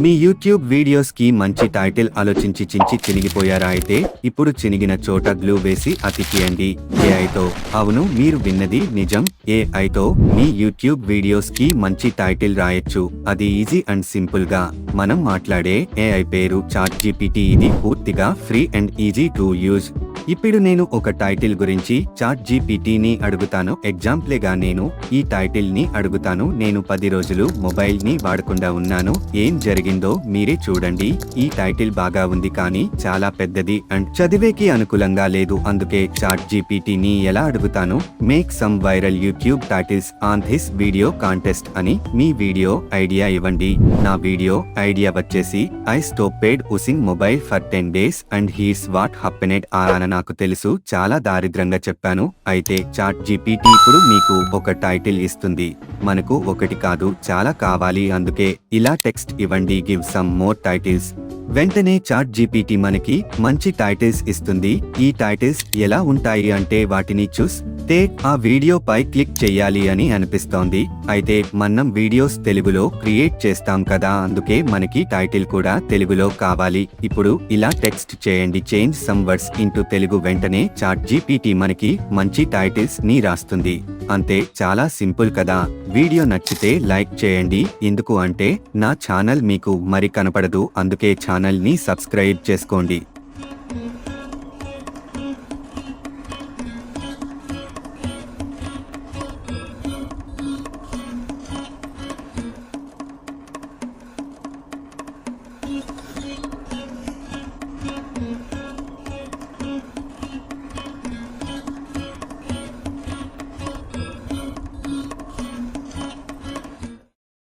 మీ YouTube videos కి మంచి title ఆలోచించి చించి చినిగిపోయారా? అయితే ఇప్పుడు చినిగిన చోట గ్లూ వేసి అతికియండి ఏఐతో. అవును, మీరు విన్నది నిజం. ఏఐతో మీ యూట్యూబ్ వీడియోస్ కి మంచి టైటిల్ రాయొచ్చు. అది ఈజీ అండ్ సింపుల్ గా. మనం మాట్లాడే ఏఐ పేరు చాట్ జీపీటీ. ఇది పూర్తిగా free and easy to use. ఇప్పుడు నేను ఒక టైటిల్ గురించి చాట్ జీపీటీని అడుగుతాను. ఎగ్జాంపుల్గా నేను ఈ టైటిల్ ని అడుగుతాను. నేను 10 రోజులు మొబైల్ ని వాడకుండా ఉన్నాను, ఏం జరిగిందో మీరే చూడండి. ఈ టైటిల్ బాగా ఉంది కానీ చాలా పెద్దది అండ్ చదివేకి అనుకూలంగా లేదు. అందుకే చాట్ జీపీటీని ఎలా అడుగుతాను, make some viral YouTube titles on this video contest అని. మీ వీడియో ఐడియా ఇవ్వండి. నా వీడియో ఐడియా వచ్చేసి I stopped using mobile for 10 days and here's what happened. నాకు తెలుసు, చాలా దారిద్రంగా చెప్పాను. అయితే చాట్ జీపీటీ ఇప్పుడు మీకు ఒక టైటిల్ ఇస్తుంది. మనకు ఒకటి కాదు, చాలా కావాలి. అందుకే ఇలా టెక్స్ట్ ఇవ్వండి, గివ్ సమ్ మోర్ టైటిల్స్. వెంటనే చాట్ జీపీటీ మనకి మంచి టైటిల్స్ ఇస్తుంది. ఈ టైటిల్స్ ఎలా ఉంటాయి అంటే వాటిని చూస్తే ఆ వీడియో పై క్లిక్ చెయ్యాలి అని అనిపిస్తోంది. అయితే మనం వీడియోస్ తెలుగులో క్రియేట్ చేస్తాం కదా, అందుకే మనకి టైటిల్ కూడా తెలుగులో కావాలి. ఇప్పుడు ఇలా టెక్స్ట్ చేయండి, change some words into Telugu. వెంటనే చాట్ జీపీటీ మనకి మంచి టైటిల్స్ ని రాస్తుంది. అంతే, చాలా సింపుల్ కదా. వీడియో నచ్చితే లైక్ చేయండి. ఎందుకు అంటే నా ఛానల్ మీకు మరి కనపడదు, అందుకే ఛానల్ ని సబ్స్క్రైబ్ చేసుకోండి.